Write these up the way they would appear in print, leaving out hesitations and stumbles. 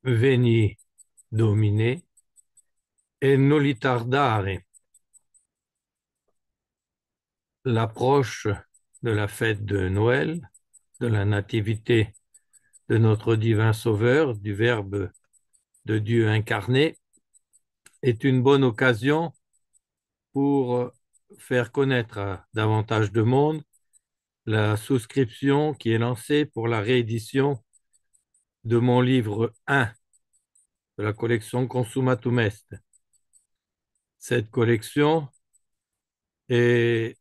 Veni Domine et noli tardare. L'approche de la fête de Noël, de la nativité de notre divin Sauveur, du Verbe de Dieu incarné, est une bonne occasion pour faire connaître à davantage de monde la souscription qui est lancée pour la réédition de mon livre 1 de la collection Consumatum Est. Cette collection a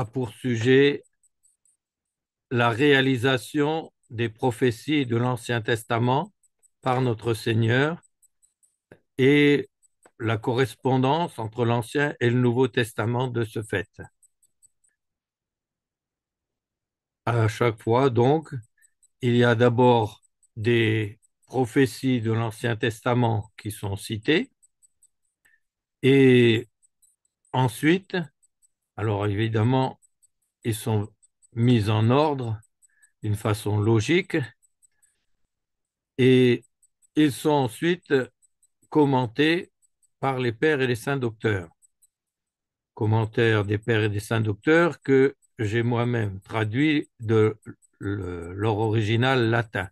pour sujet la réalisation des prophéties de l'Ancien Testament par notre Seigneur et la correspondance entre l'Ancien et le Nouveau Testament de ce fait. À chaque fois, donc, il y a d'abord des prophéties de l'Ancien Testament qui sont citées et ensuite, alors évidemment, ils sont mis en ordre d'une façon logique et ils sont ensuite commentés par les pères et les saints docteurs. Commentaires des pères et des saints docteurs que j'ai moi-même traduit de leur original latin.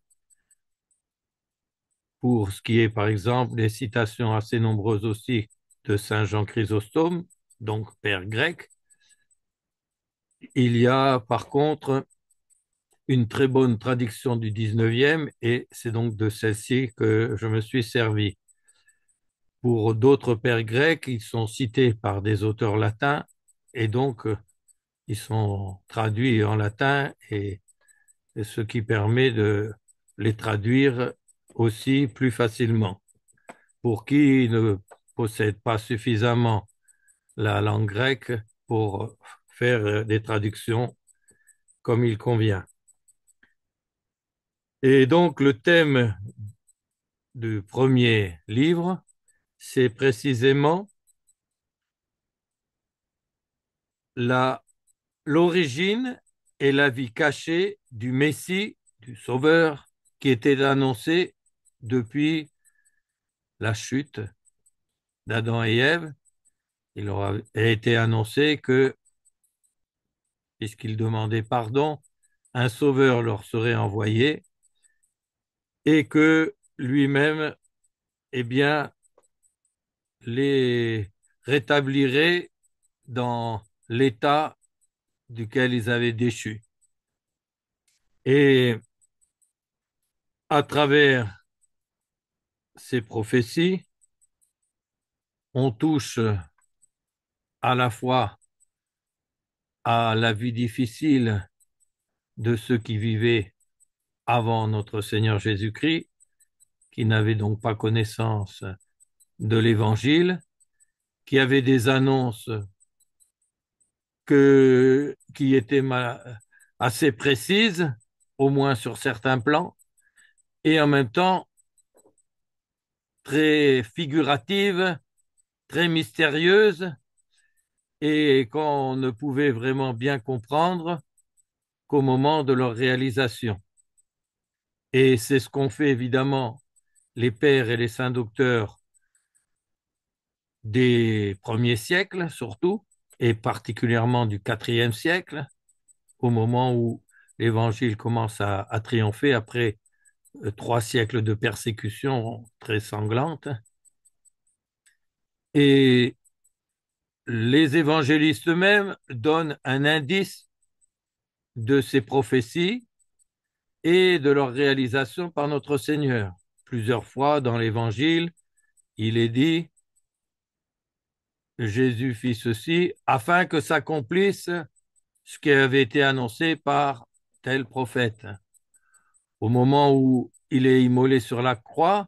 Pour ce qui est, par exemple, des citations assez nombreuses aussi de saint Jean Chrysostome, donc père grec, il y a par contre une très bonne traduction du 19e et c'est donc de celle-ci que je me suis servi. Pour d'autres pères grecs, ils sont cités par des auteurs latins et donc ils sont traduits en latin et ce qui permet de les traduire aussi plus facilement. Pour qui ne possède pas suffisamment la langue grecque pour faire des traductions comme il convient. Et donc le thème du premier livre, c'est précisément la l'origine et la vie cachée du Messie, du Sauveur, qui était annoncé depuis la chute d'Adam et Ève. Il leur a été annoncé que, puisqu'ils demandaient pardon, un Sauveur leur serait envoyé et que lui-même, eh bien, les rétablirait dans l'état duquel ils avaient déchu. Et à travers ces prophéties, on touche à la fois à la vie difficile de ceux qui vivaient avant notre Seigneur Jésus-Christ, qui n'avaient donc pas connaissance de l'Évangile, qui avaient des annonces qui étaient assez précises, au moins sur certains plans, et en même temps très figuratives, très mystérieuses, et qu'on ne pouvait vraiment bien comprendre qu'au moment de leur réalisation. Et c'est ce qu'ont fait évidemment les pères et les saints docteurs des premiers siècles surtout, et particulièrement du IVe siècle, au moment où l'Évangile commence à triompher après 3 siècles de persécution très sanglante. Et les évangélistes eux-mêmes donnent un indice de ces prophéties et de leur réalisation par notre Seigneur. Plusieurs fois dans l'Évangile, il est dit Jésus fit ceci afin que s'accomplisse ce qui avait été annoncé par tel prophète. Au moment où il est immolé sur la croix,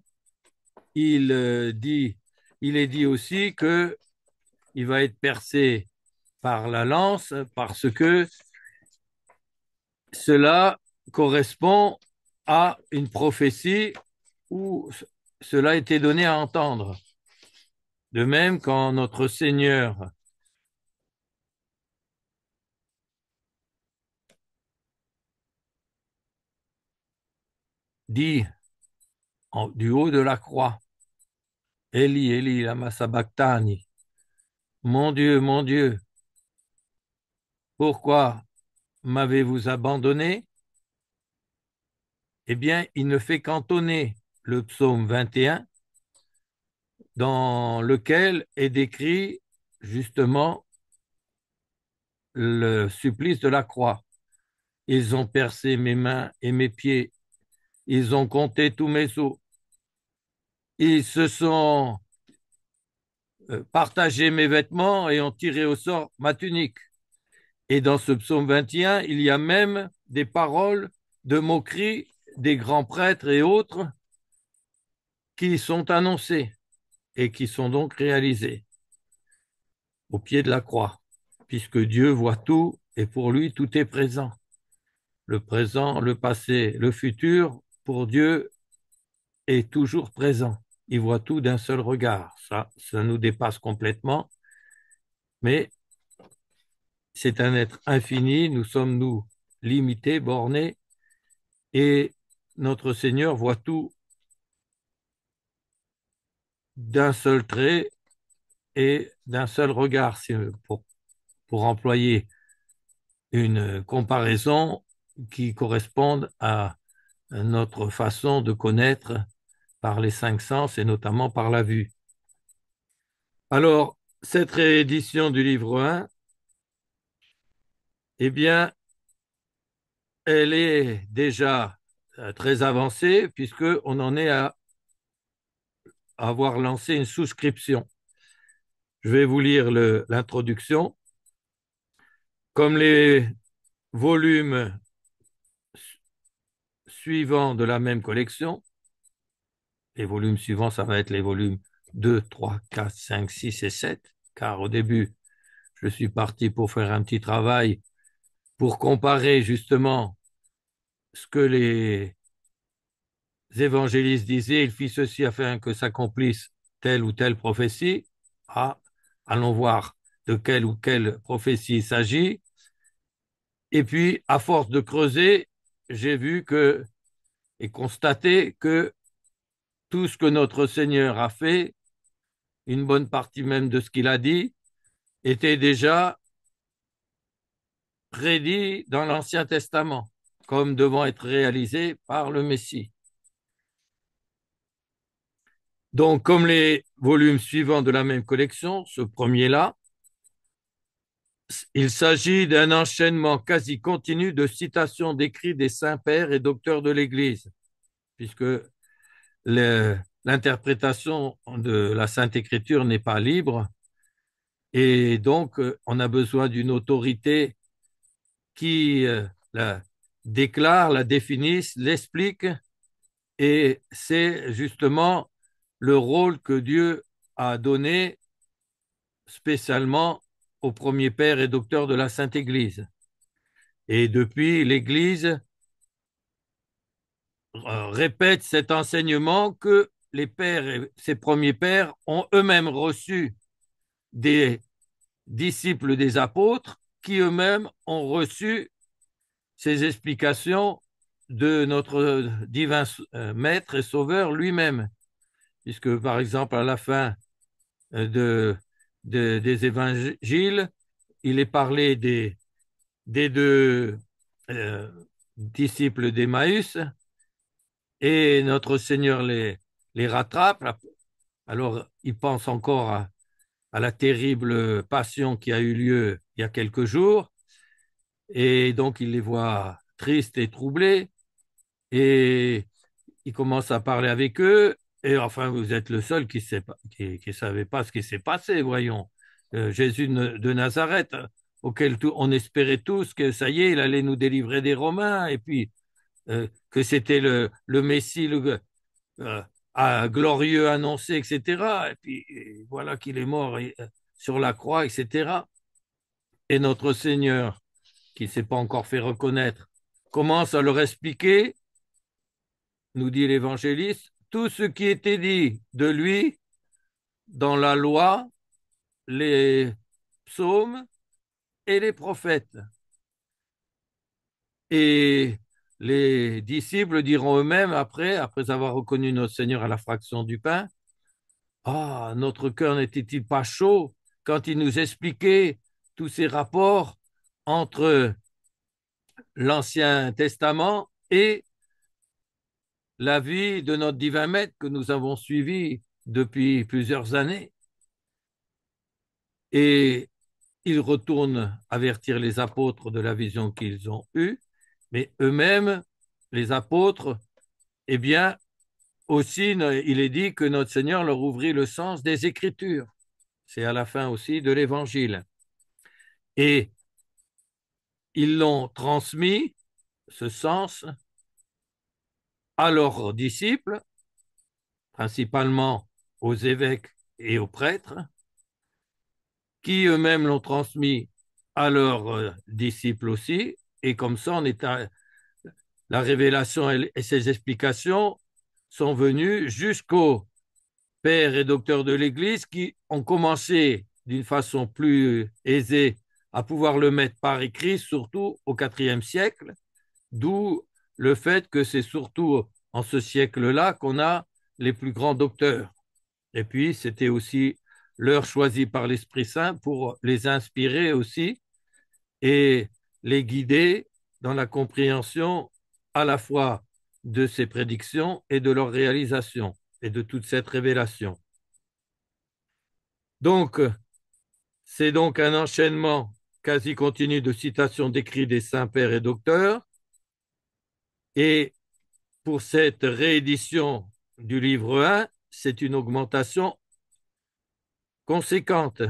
il dit, il est dit aussi que il va être percé par la lance parce que cela correspond à une prophétie où cela était donné à entendre. De même, quand notre Seigneur dit du haut de la croix. Eli, Eli, lama sabachthani. Mon Dieu, pourquoi m'avez-vous abandonné? Eh bien, il ne fait qu'entonner le psaume 21, dans lequel est décrit justement le supplice de la croix. Ils ont percé mes mains et mes pieds, ils ont compté tous mes os, ils se sont partagé mes vêtements et ont tiré au sort ma tunique. Et dans ce psaume 21, il y a même des paroles de moquerie des grands prêtres et autres qui sont annoncées et qui sont donc réalisées au pied de la croix, puisque Dieu voit tout et pour lui tout est présent. Le présent, le passé, le futur, pour Dieu, est toujours présent. Il voit tout d'un seul regard. Ça nous dépasse complètement, mais c'est un être infini. Nous sommes, nous, limités, bornés, et notre Seigneur voit tout d'un seul trait et d'un seul regard, pour employer une comparaison qui corresponde à notre façon de connaître par les cinq sens et notamment par la vue. Alors, cette réédition du livre 1, eh bien, elle est déjà très avancée puisqu'on en est à avoir lancé une souscription. Je vais vous lire l'introduction. Comme les volumes suivants de la même collection, les volumes suivants, ça va être les volumes 2, 3, 4, 5, 6 et 7, car au début, je suis parti pour faire un petit travail pour comparer justement ce que les évangélistes disaient, il fit ceci afin que s'accomplisse telle ou telle prophétie. Ah, allons voir de quelle ou quelle prophétie il s'agit. Et puis, à force de creuser, j'ai vu et constaté que tout ce que notre Seigneur a fait, une bonne partie même de ce qu'il a dit, était déjà prédit dans l'Ancien Testament, comme devant être réalisé par le Messie. Donc, comme les volumes suivants de la même collection, ce premier-là, il s'agit d'un enchaînement quasi continu de citations d'écrits des saints-pères et docteurs de l'Église, puisque l'interprétation de la Sainte Écriture n'est pas libre, et donc on a besoin d'une autorité qui la déclare, la définisse, l'explique, et c'est justement le rôle que Dieu a donné spécialement au premier père et docteur de la Sainte Église. Et depuis, l'Église répète cet enseignement que les pères et ces premiers pères ont eux-mêmes reçu des disciples des apôtres qui eux-mêmes ont reçu ces explications de notre divin maître et sauveur lui-même. Puisque, par exemple, à la fin des évangiles, il est parlé des deux euh, disciples d'Emmaüs et notre Seigneur les rattrape. Alors, il pense encore à la terrible passion qui a eu lieu il y a quelques jours et donc il les voit tristes et troublés et il commence à parler avec eux. Et enfin, vous êtes le seul qui savait pas ce qui s'est passé, voyons. Jésus de Nazareth, auquel on espérait tous que ça y est, il allait nous délivrer des Romains, et puis que c'était le Messie euh, glorieux annoncé, etc. Et puis voilà qu'il est mort sur la croix, etc. Et notre Seigneur, qui ne s'est pas encore fait reconnaître, commence à leur expliquer, nous dit l'évangéliste, tout ce qui était dit de lui dans la loi, les psaumes et les prophètes. Et les disciples diront eux-mêmes après avoir reconnu notre Seigneur à la fraction du pain, ah, notre cœur n'était-il pas chaud quand il nous expliquait tous ces rapports entre l'Ancien Testament et la vie de notre divin maître que nous avons suivi depuis plusieurs années. Et ils retournent avertir les apôtres de la vision qu'ils ont eue, mais eux-mêmes, les apôtres, eh bien, aussi, il est dit que notre Seigneur leur ouvrit le sens des Écritures. C'est à la fin aussi de l'Évangile. Et ils l'ont transmis, ce sens, à leurs disciples, principalement aux évêques et aux prêtres, qui eux-mêmes l'ont transmis à leurs disciples aussi. Et comme ça, la révélation et ses explications sont venues jusqu'aux pères et docteurs de l'Église qui ont commencé d'une façon plus aisée à pouvoir le mettre par écrit, surtout au IVe siècle, d'où le fait que c'est surtout en ce siècle-là qu'on a les plus grands docteurs. Et puis, c'était aussi l'heure choisie par l'Esprit Saint pour les inspirer aussi et les guider dans la compréhension à la fois de ces prédictions et de leur réalisation et de toute cette révélation. Donc, c'est donc un enchaînement quasi continu de citations d'écrits des saints pères et docteurs. Et pour cette réédition du livre 1, c'est une augmentation conséquente,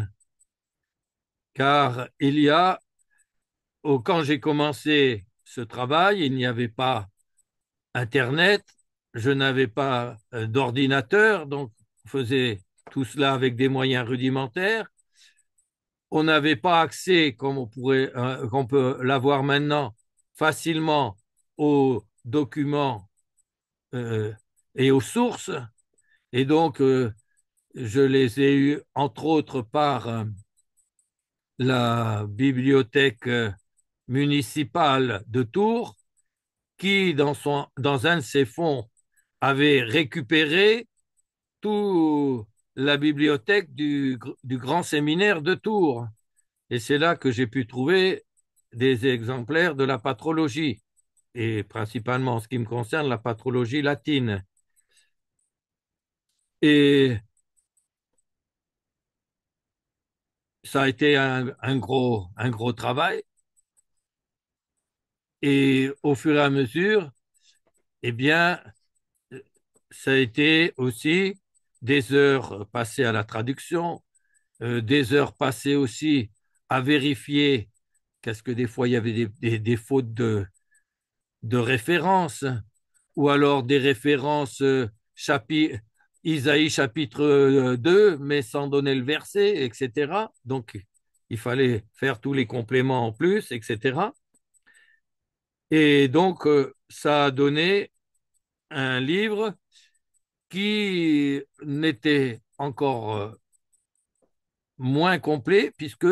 car quand j'ai commencé ce travail, il n'y avait pas Internet, je n'avais pas d'ordinateur, donc on faisait tout cela avec des moyens rudimentaires. On n'avait pas accès, comme on peut l'avoir maintenant, facilement aux documents euh, et aux sources. Et donc, je les ai eus, entre autres, par la bibliothèque municipale de Tours, qui, dans un de ses fonds, avait récupéré toute la bibliothèque du grand séminaire de Tours. Et c'est là que j'ai pu trouver des exemplaires de la patrologie, et principalement en ce qui me concerne la patrologie latine. Et ça a été un gros travail. Et au fur et à mesure, eh bien, ça a été aussi des heures passées à la traduction, des heures passées aussi à vérifier, qu'est-ce que des fois il y avait des fautes de référence, ou alors des références Isaïe chapitre 2, mais sans donner le verset, etc. Donc, il fallait faire tous les compléments en plus, etc. Et donc, ça a donné un livre qui n'était encore moins complet, puisque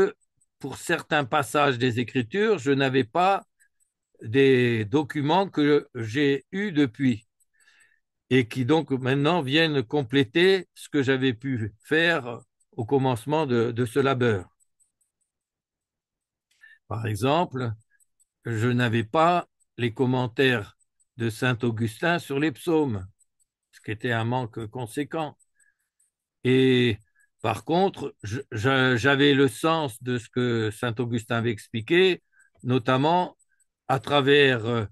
pour certains passages des Écritures, je n'avais pas des documents que j'ai eus depuis et qui donc maintenant viennent compléter ce que j'avais pu faire au commencement de ce labeur. Par exemple, je n'avais pas les commentaires de saint Augustin sur les psaumes, ce qui était un manque conséquent. Et par contre, j'avais le sens de ce que saint Augustin avait expliqué, notamment à travers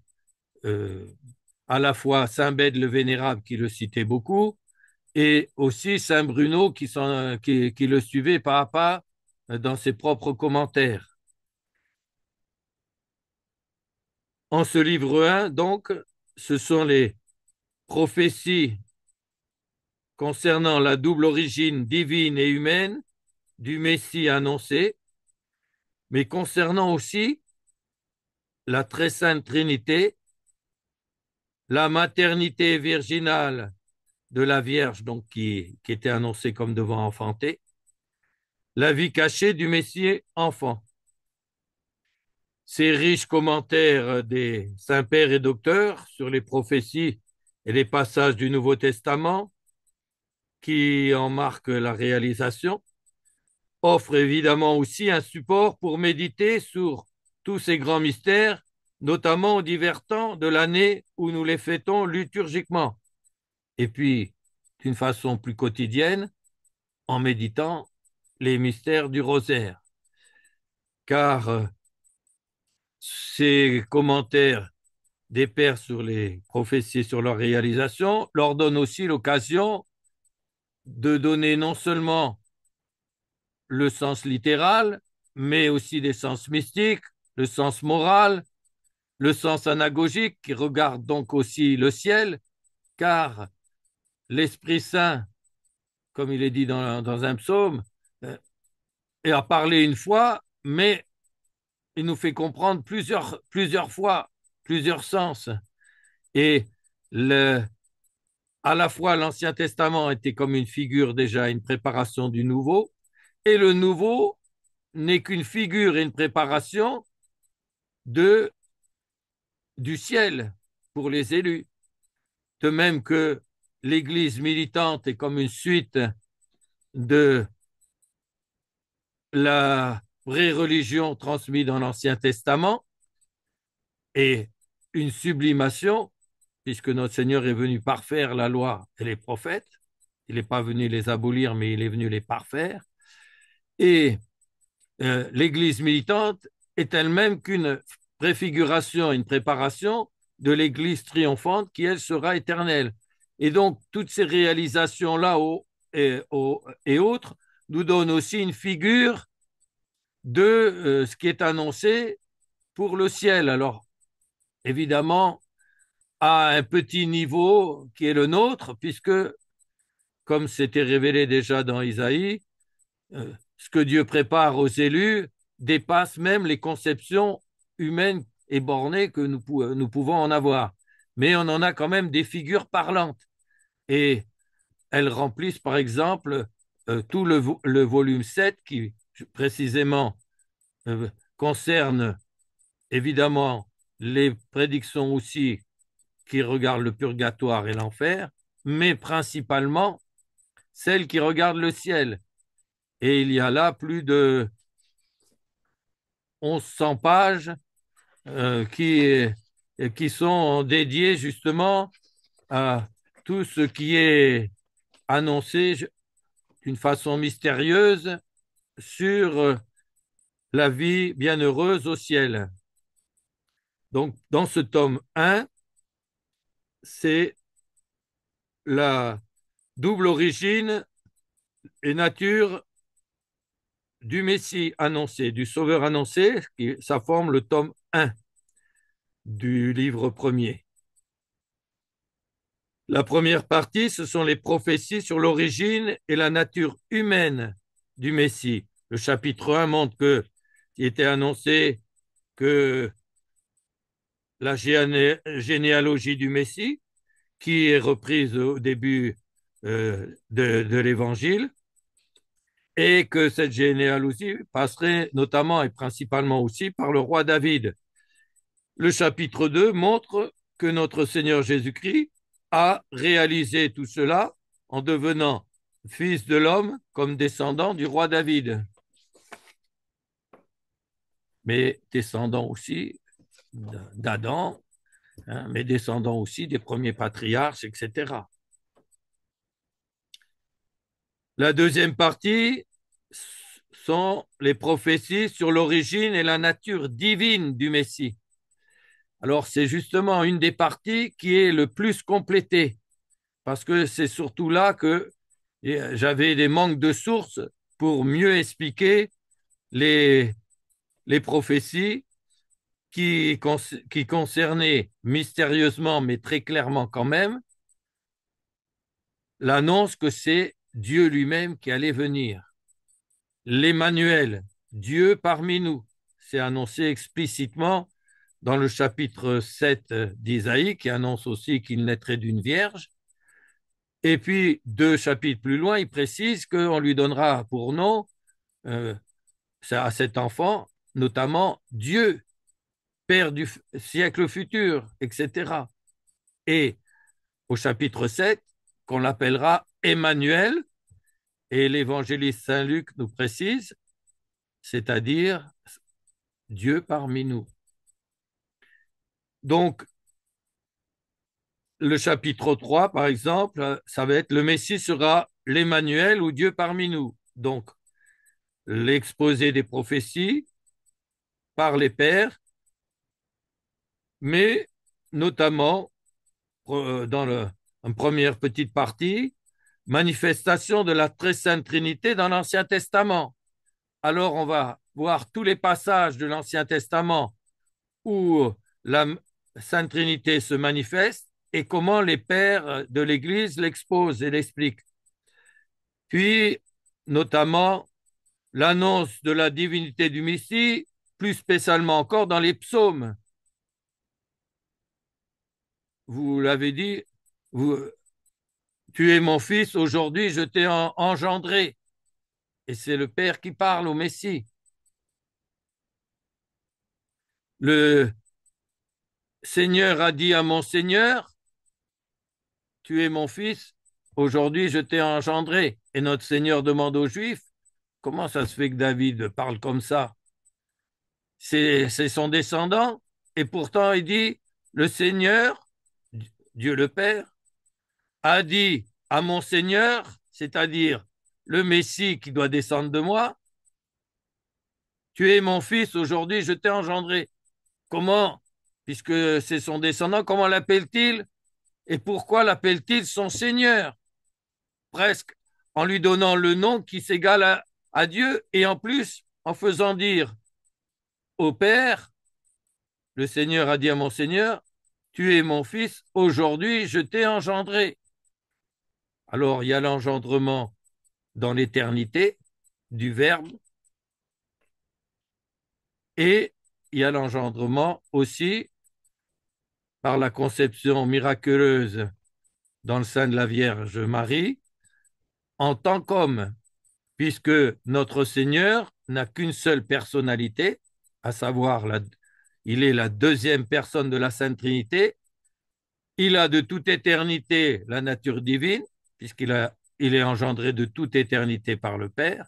euh, à la fois saint Bède le Vénérable qui le citait beaucoup, et aussi saint Bruno qui le suivait pas à pas dans ses propres commentaires. En ce livre 1, donc, ce sont les prophéties concernant la double origine divine et humaine du Messie annoncé, mais concernant aussi la très sainte Trinité, la maternité virginale de la Vierge, donc qui était annoncée comme devant enfanter, la vie cachée du Messie enfant. ces riches commentaires des saints pères et docteurs sur les prophéties et les passages du Nouveau Testament qui en marquent la réalisation, offrent évidemment aussi un support pour méditer sur tous ces grands mystères, notamment aux divers temps de l'année où nous les fêtons liturgiquement. Et puis, d'une façon plus quotidienne, en méditant les mystères du rosaire. Car ces commentaires des pères sur les prophéties, sur leur réalisation, leur donnent aussi l'occasion de donner non seulement le sens littéral, mais aussi des sens mystiques, le sens moral, le sens anagogique qui regarde donc aussi le ciel, car l'Esprit Saint, comme il est dit dans un psaume, euh, a parlé une fois, mais il nous fait comprendre plusieurs fois, plusieurs sens. Et le, à la fois l'Ancien Testament était comme une figure déjà, une préparation du Nouveau, et le Nouveau n'est qu'une figure et une préparation de, du ciel pour les élus. De même que l'Église militante est comme une suite de la vraie religion transmise dans l'Ancien Testament et une sublimation, puisque notre Seigneur est venu parfaire la loi et les prophètes. Il n'est pas venu les abolir, mais il est venu les parfaire. Et l'Église militante est elle-même qu'une préfiguration, une préparation de l'Église triomphante qui, elle, sera éternelle. Et donc, toutes ces réalisations-là et autres nous donnent aussi une figure de ce qui est annoncé pour le ciel. Alors, évidemment, à un petit niveau qui est le nôtre, puisque, comme c'était révélé déjà dans Isaïe, ce que Dieu prépare aux élus dépasse même les conceptions humaines et bornées que nous pouvons en avoir. Mais on en a quand même des figures parlantes. Et elles remplissent, par exemple, tout le volume 7 qui, précisément, concerne évidemment les prédictions aussi qui regardent le purgatoire et l'enfer, mais principalement celles qui regardent le ciel. Et il y a là plus de 1100 pages qui sont dédiées justement à tout ce qui est annoncé d'une façon mystérieuse sur la vie bienheureuse au ciel. Donc, dans ce tome 1, c'est la double origine et nature du Messie annoncé, du Sauveur annoncé, ça forme le tome 1 du livre premier. La première partie, ce sont les prophéties sur l'origine et la nature humaine du Messie. Le chapitre 1 montre qu'il était annoncé que la généalogie du Messie, qui est reprise au début de l'Évangile, et que cette généalogie passerait notamment et principalement aussi par le roi David. Le chapitre 2 montre que notre Seigneur Jésus-Christ a réalisé tout cela en devenant fils de l'homme comme descendant du roi David, mais descendant aussi d'Adam, hein, mais descendant aussi des premiers patriarches, etc. La deuxième partie sont les prophéties sur l'origine et la nature divine du Messie. Alors, c'est justement une des parties qui est le plus complétée, parce que c'est surtout là que j'avais des manques de sources pour mieux expliquer les, les prophéties qui concernaient mystérieusement, mais très clairement quand même, l'annonce que c'est Dieu lui-même qui allait venir. L'Emmanuel, Dieu parmi nous, c'est annoncé explicitement dans le chapitre 7 d'Isaïe, qui annonce aussi qu'il naîtrait d'une vierge. Et puis, 2 chapitres plus loin, il précise qu'on lui donnera pour nom à cet enfant, notamment Dieu. Père du siècle futur, etc. Et au chapitre 7, qu'on l'appellera Emmanuel, et l'évangéliste Saint Luc nous précise, c'est-à-dire Dieu parmi nous. Donc, le chapitre 3, par exemple, ça va être le Messie sera l'Emmanuel ou Dieu parmi nous. Donc, l'exposé des prophéties par les pères, mais notamment dans une première petite partie, manifestation de la très sainte Trinité dans l'Ancien Testament. Alors, on va voir tous les passages de l'Ancien Testament où la Sainte Trinité se manifeste et comment les pères de l'Église l'exposent et l'expliquent. Puis, notamment, l'annonce de la divinité du Messie, plus spécialement encore dans les psaumes. Vous l'avez dit, vous, tu es mon fils, aujourd'hui je t'ai engendré. Et c'est le Père qui parle au Messie. Le Seigneur a dit à mon Seigneur, tu es mon fils, aujourd'hui je t'ai engendré. Et notre Seigneur demande aux Juifs, comment ça se fait que David parle comme ça? C'est son descendant. Et pourtant il dit, le Seigneur, Dieu le Père, a dit à mon Seigneur, c'est-à-dire le Messie qui doit descendre de moi, tu es mon fils, aujourd'hui je t'ai engendré. Comment? Puisque c'est son descendant, comment l'appelle-t-il? Et pourquoi l'appelle-t-il son Seigneur? Presque en lui donnant le nom qui s'égale à Dieu et en plus en faisant dire au Père, le Seigneur a dit à mon Seigneur, tu es mon fils, aujourd'hui je t'ai engendré. Alors il y a l'engendrement dans l'éternité du Verbe et il y a l'engendrement aussi par la conception miraculeuse dans le sein de la Vierge Marie en tant qu'homme, puisque notre Seigneur n'a qu'une seule personnalité, à savoir il est la deuxième personne de la Sainte Trinité. Il a de toute éternité la nature divine, il est engendré de toute éternité par le Père,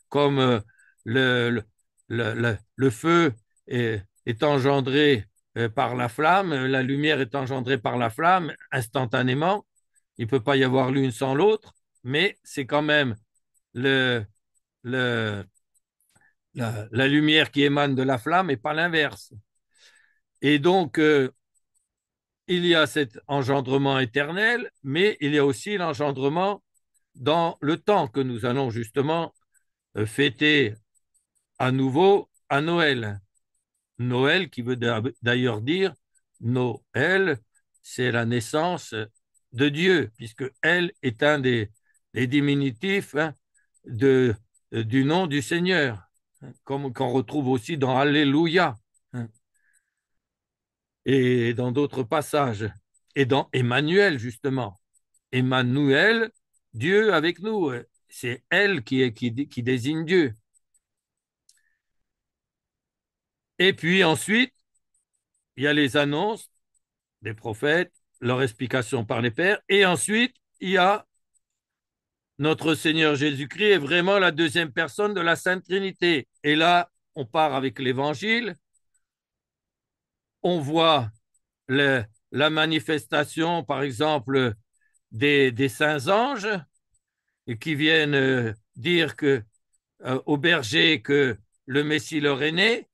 comme le, le feu est engendré par la flamme, la lumière est engendrée par la flamme instantanément. Il ne peut pas y avoir l'une sans l'autre, mais c'est quand même le, le, la lumière qui émane de la flamme et pas l'inverse. Et donc, il y a cet engendrement éternel, mais il y a aussi l'engendrement dans le temps que nous allons justement fêter à nouveau à Noël. Noël qui veut d'ailleurs dire Noël, c'est la naissance de Dieu, puisque elle est un des diminutifs du nom du Seigneur, comme qu'on retrouve aussi dans Alléluia et dans d'autres passages, et dans Emmanuel justement. Emmanuel, Dieu avec nous, c'est elle qui désigne Dieu. Et puis ensuite, il y a les annonces des prophètes, leur explication par les pères, et ensuite, il y a notre Seigneur Jésus-Christ est vraiment la deuxième personne de la Sainte Trinité. Et là, on part avec l'Évangile, on voit la manifestation, par exemple, des saints anges qui viennent dire aux bergers que le Messie leur est né.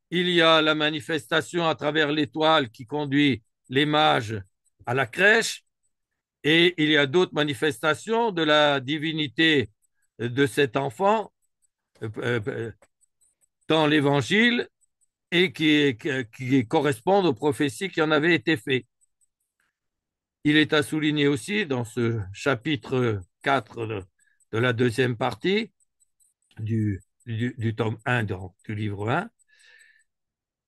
Il y a la manifestation à travers l'étoile qui conduit les mages à la crèche. Et il y a d'autres manifestations de la divinité de cet enfant dans l'Évangile et qui correspondent aux prophéties qui en avaient été faites. Il est à souligner aussi dans ce chapitre 4 de la deuxième partie du tome 1 du livre 1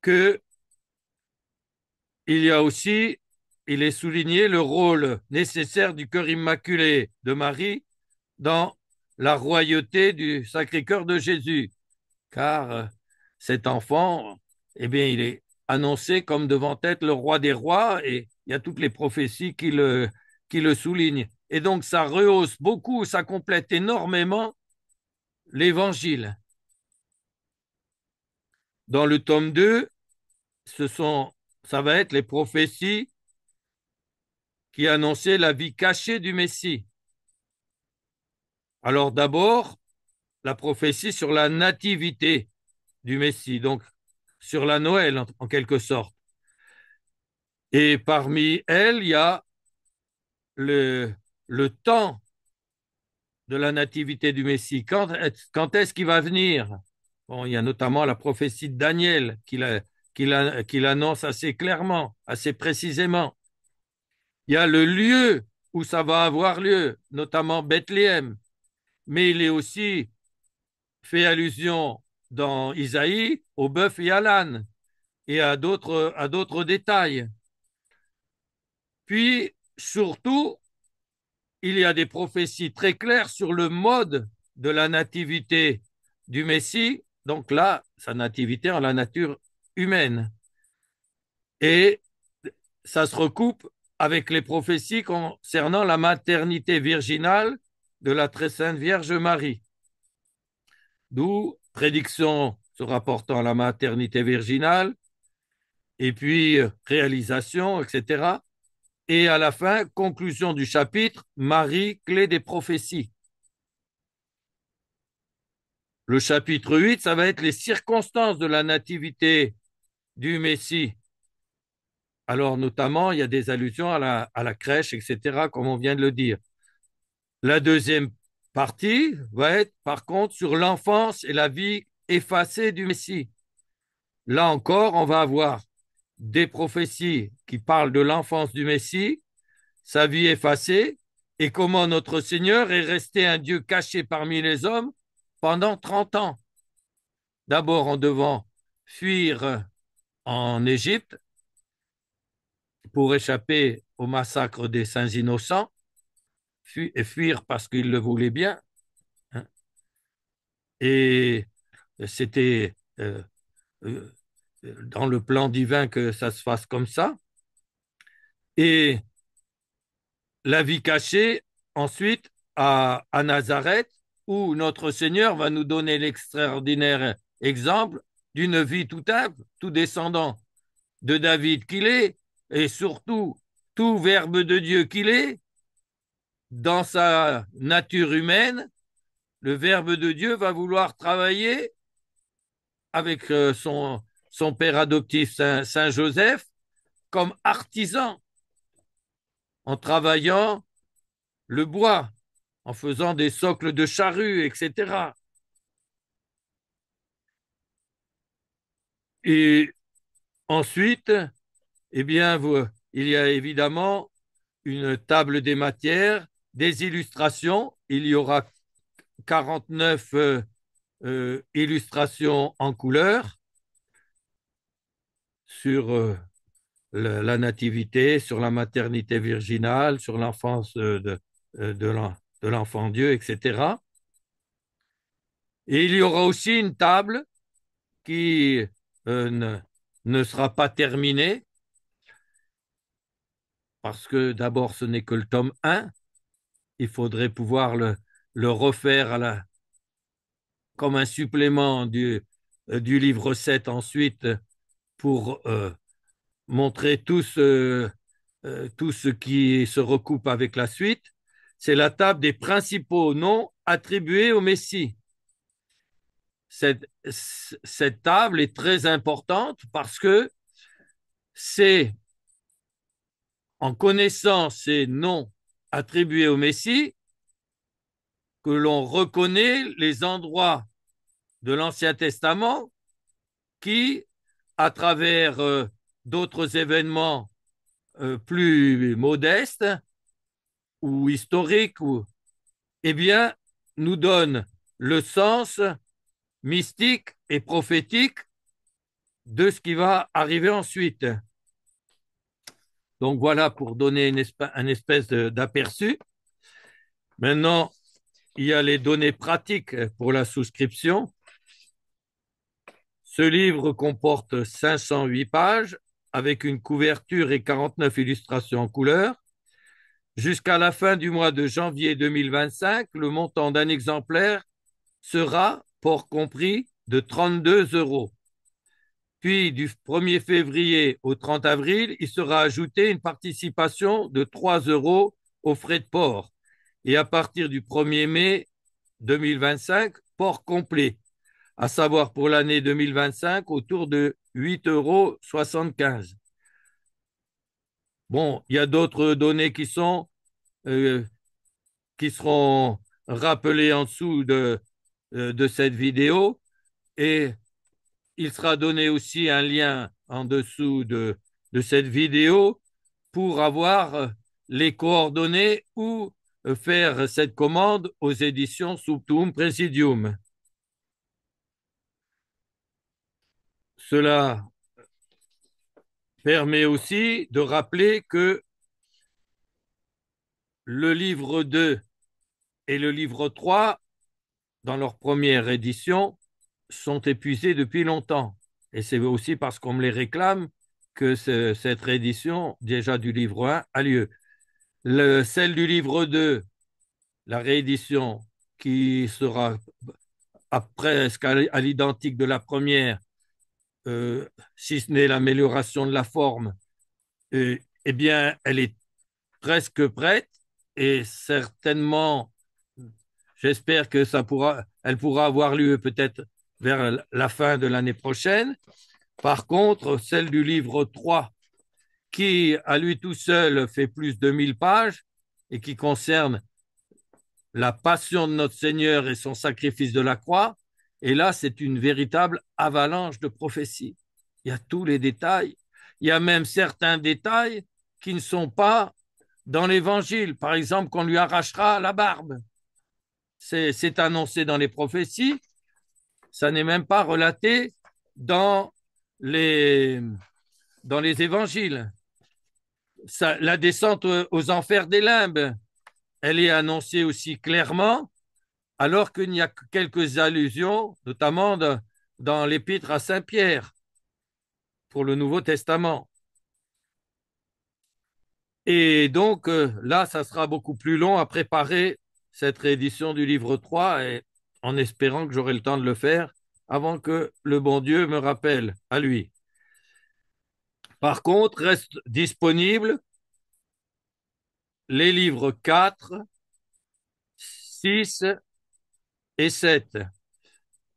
que il est souligné le rôle nécessaire du cœur immaculé de Marie dans la royauté du Sacré-Cœur de Jésus, car cet enfant eh bien, il est annoncé comme devant être le roi des rois et il y a toutes les prophéties qui le soulignent. Et donc, ça rehausse beaucoup, ça complète énormément l'évangile. Dans le tome 2, ça va être les prophéties qui annonçaient la vie cachée du Messie. Alors d'abord, la prophétie sur la nativité du Messie, donc sur la Noël en quelque sorte. Et parmi elles, il y a le, le temps de la nativité du Messie. Quand est-ce qu'il va venir? Bon, il y a notamment la prophétie de Daniel qui l'annonce assez clairement, assez précisément. Il y a le lieu où ça va avoir lieu, notamment Bethléem, mais il est aussi fait allusion dans Isaïe au bœuf et à l'âne et à d'autres détails. Puis, surtout, il y a des prophéties très claires sur le mode de la nativité du Messie, donc là, sa nativité en la nature humaine. Et ça se recoupe avec les prophéties concernant la maternité virginale de la très sainte Vierge Marie. D'où prédiction se rapportant à la maternité virginale, et puis réalisation, etc. Et à la fin, conclusion du chapitre, Marie, clé des prophéties. Le chapitre 8, ça va être les circonstances de la nativité du Messie. Alors, notamment, il y a des allusions à la crèche, etc., comme on vient de le dire. La deuxième partie va être, par contre, sur l'enfance et la vie effacée du Messie. Là encore, on va avoir des prophéties qui parlent de l'enfance du Messie, sa vie effacée, et comment notre Seigneur est resté un Dieu caché parmi les hommes pendant 30 ans. D'abord en devant fuir en Égypte pour échapper au massacre des saints innocents, fuir parce qu'il le voulait bien, hein. Et c'était euh, dans le plan divin que ça se fasse comme ça. Et la vie cachée, ensuite, à Nazareth, où notre Seigneur va nous donner l'extraordinaire exemple d'une vie tout humble, tout descendant de David qu'il est, et surtout tout verbe de Dieu qu'il est, dans sa nature humaine, le verbe de Dieu va vouloir travailler avec son père adoptif Saint Joseph comme artisan, en travaillant le bois, en faisant des socles de charrues, etc. Et ensuite, eh bien, il y a évidemment une table des matières, des illustrations. Il y aura 49 illustrations en couleur sur la nativité, sur la maternité virginale, sur l'enfance de l'enfant Dieu, etc. Et il y aura aussi une table qui ne sera pas terminée, parce que d'abord, ce n'est que le tome 1. Il faudrait pouvoir le refaire comme un supplément du livre 7 ensuite pour montrer tout ce qui se recoupe avec la suite. C'est la table des principaux noms attribués au Messie. Cette table est très importante parce que c'est en connaissant ces noms attribués au Messie que l'on reconnaît les endroits de l'Ancien Testament qui, à travers d'autres événements plus modestes ou historiques, eh bien, nous donnent le sens mystique et prophétique de ce qui va arriver ensuite. Donc voilà pour donner un espèce d'aperçu. Maintenant, il y a les données pratiques pour la souscription. Ce livre comporte 508 pages avec une couverture et 49 illustrations en couleur. Jusqu'à la fin du mois de janvier 2025, le montant d'un exemplaire sera, port compris, de 32 euros. Puis, du 1er février au 30 avril, il sera ajouté une participation de 3 euros aux frais de port. Et à partir du 1er mai 2025, port complet, à savoir pour l'année 2025 autour de 8,75 euros. Bon, il y a d'autres données euh, qui seront rappelées en dessous de cette vidéo et il sera donné aussi un lien en dessous de cette vidéo pour avoir les coordonnées ou faire cette commande aux éditions Subtum Presidium. Cela permet aussi de rappeler que le livre 2 et le livre 3, dans leur première édition, sont épuisés depuis longtemps. Et c'est aussi parce qu'on me les réclame que cette réédition, déjà du livre 1, a lieu. Celle du livre 2, la réédition, qui sera presque à l'identique de la première, si ce n'est l'amélioration de la forme, eh bien, elle est presque prête et certainement, j'espère que elle pourra avoir lieu peut-être vers la fin de l'année prochaine. Par contre, celle du livre 3, qui à lui tout seul fait plus de 1000 pages et qui concerne la passion de notre Seigneur et son sacrifice de la croix, et là, c'est une véritable avalanche de prophéties. Il y a tous les détails. Il y a même certains détails qui ne sont pas dans l'Évangile. Par exemple, qu'on lui arrachera la barbe. C'est annoncé dans les prophéties. Ça n'est même pas relaté dans les, dans les évangiles. La descente aux enfers des limbes, elle est annoncée aussi clairement, alors qu'il n'y a que quelques allusions, notamment dans l'épître à Saint-Pierre pour le Nouveau Testament. Et donc là, ça sera beaucoup plus long à préparer cette réédition du livre 3 et en espérant que j'aurai le temps de le faire avant que le bon Dieu me rappelle à lui. Par contre, restent disponibles les livres 4, 6 et 7.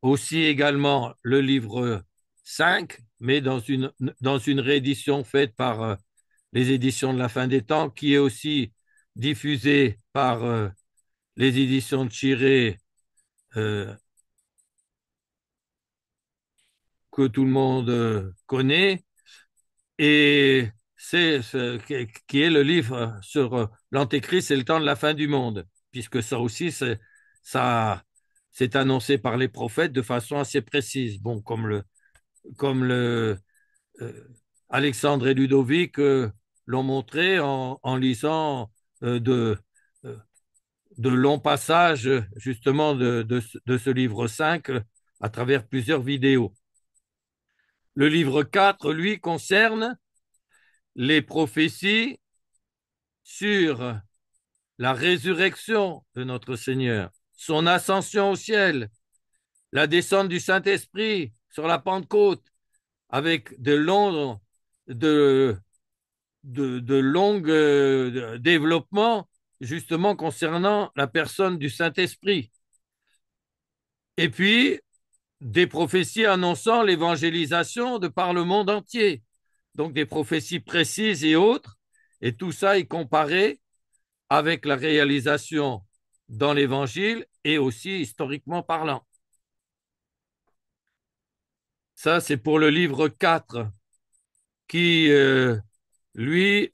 Aussi également le livre 5, mais dans une réédition faite par les éditions de la fin des temps, qui est aussi diffusée par les éditions de Chiré, euh, que tout le monde connaît, et c'est qui est le livre sur l'Antéchrist et le temps de la fin du monde, puisque ça aussi, c'est annoncé par les prophètes de façon assez précise. Bon, comme euh, Alexandre et Ludovic l'ont montré en lisant euh, de, euh, de longs passages justement de ce livre 5 à travers plusieurs vidéos. Le livre 4, lui, concerne les prophéties sur la résurrection de notre Seigneur, son ascension au ciel, la descente du Saint-Esprit sur la Pentecôte, avec de, de longues développements justement concernant la personne du Saint-Esprit. Et puis, des prophéties annonçant l'évangélisation de par le monde entier. Donc, des prophéties précises et autres. Et tout ça est comparé avec la réalisation dans l'Évangile et aussi historiquement parlant. Ça, c'est pour le livre 4, qui, lui,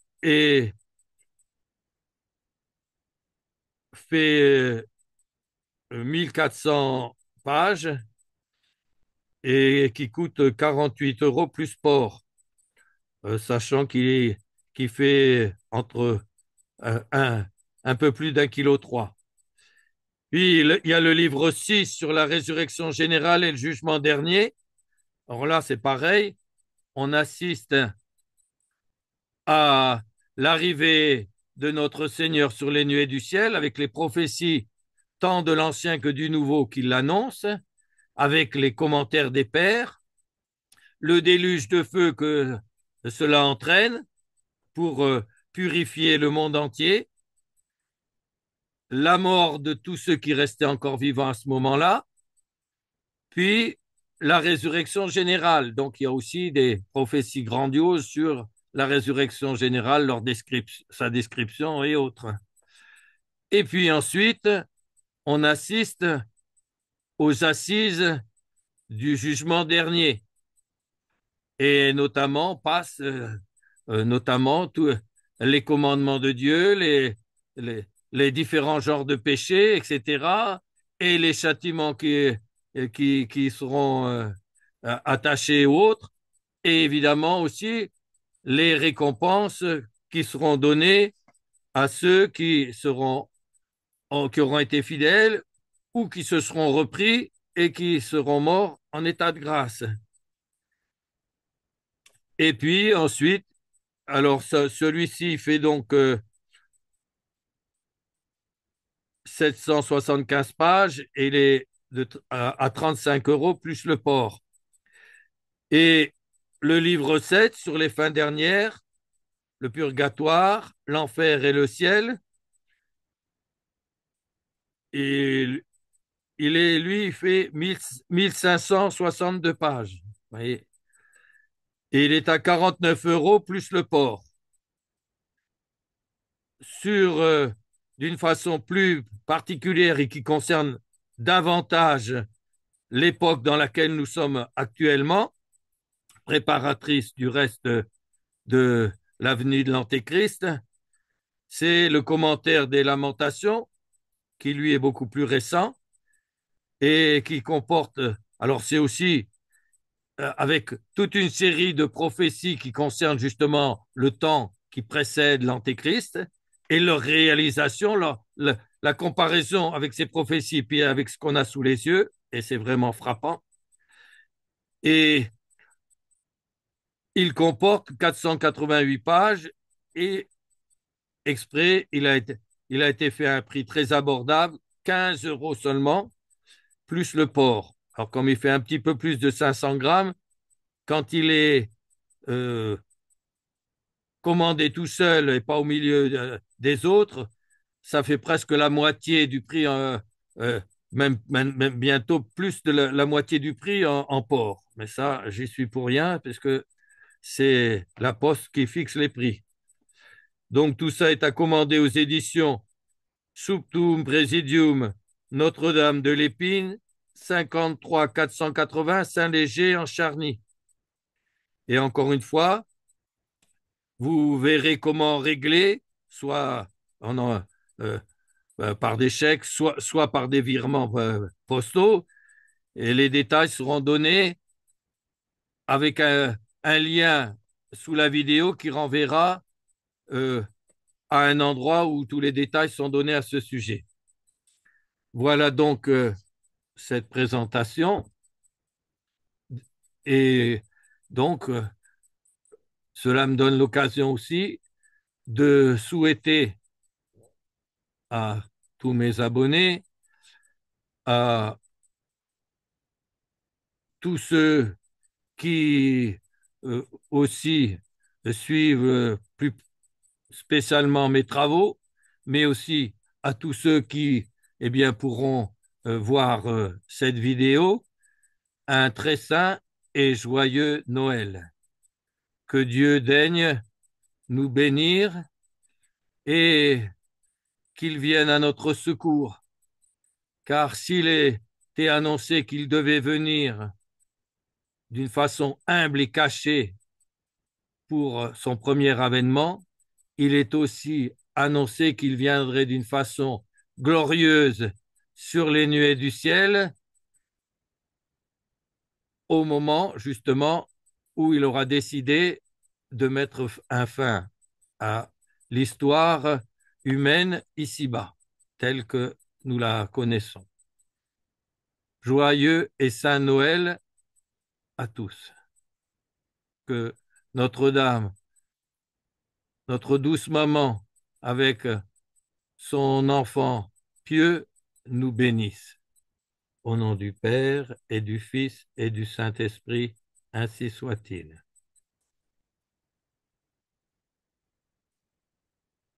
fait 1400 pages et qui coûte 48 euros plus port, sachant qu'il fait entre un peu plus d'1,3 kg. Puis il y a le livre 6 sur la résurrection générale et le jugement dernier, Alors là, c'est pareil, on assiste à l'arrivée de notre Seigneur sur les nuées du ciel avec les prophéties tant de l'Ancien que du Nouveau qui l'annoncent, avec les commentaires des pères, le déluge de feu que cela entraîne pour purifier le monde entier, la mort de tous ceux qui restaient encore vivants à ce moment-là, puis la résurrection générale. Donc il y a aussi des prophéties grandioses sur la résurrection générale, sa description et autres. Et puis ensuite, on assiste aux assises du jugement dernier et notamment passe notamment tous les commandements de Dieu, les différents genres de péchés, etc., et les châtiments qui seront attachés aux autres, et évidemment aussi les récompenses qui seront données à ceux qui auront été fidèles ou qui se seront repris et qui seront morts en état de grâce. Et puis ensuite, alors celui-ci fait donc 775 pages et il est à 35 € plus le port. Et le livre 7 sur les fins dernières, le purgatoire, l'enfer et le ciel, et lui, il fait 1562 pages. Vous voyez. Et il est à 49 € plus le port. Sur, d'une façon plus particulière et qui concerne davantage l'époque dans laquelle nous sommes actuellement, préparatrice du reste de l'avenue de l'Antéchrist, c'est le commentaire des Lamentations, qui lui est beaucoup plus récent et qui comporte, alors c'est aussi avec toute une série de prophéties qui concernent justement le temps qui précède l'Antéchrist et leur réalisation, la comparaison avec ces prophéties puis avec ce qu'on a sous les yeux, et c'est vraiment frappant. Et il comporte 488 pages et exprès, il a été fait à un prix très abordable, 15 € seulement, plus le port. Alors comme il fait un petit peu plus de 500 grammes, quand il est euh, commandé tout seul et pas au milieu des autres, ça fait presque la moitié du prix, euh, même bientôt plus de la moitié du prix en port. Mais ça, j'y suis pour rien, parce que c'est la Poste qui fixe les prix. Donc tout ça est à commander aux éditions Subtum Presidium Notre-Dame de l'Épine, 53 480 Saint-Léger en Charny. Et encore une fois, vous verrez comment régler, soit en, euh, par des chèques, soit par des virements postaux, et les détails seront donnés avec un lien sous la vidéo qui renverra euh, à un endroit où tous les détails sont donnés à ce sujet. Voilà donc cette présentation. Et donc, cela me donne l'occasion aussi de souhaiter à tous mes abonnés, à tous ceux qui aussi suivent plus spécialement mes travaux, mais aussi à tous ceux qui eh bien, pourront voir cette vidéo, un très saint et joyeux Noël. Que Dieu daigne nous bénir et qu'il vienne à notre secours, car s'il était annoncé qu'il devait venir d'une façon humble et cachée pour son premier avènement, il est aussi annoncé qu'il viendrait d'une façon glorieuse sur les nuées du ciel au moment justement où il aura décidé de mettre un fin à l'histoire humaine ici-bas, telle que nous la connaissons. Joyeux et saint Noël à tous. Que Notre-Dame, notre douce maman, avec son enfant pieux, nous bénisse. Au nom du Père et du Fils et du Saint-Esprit, ainsi soit-il.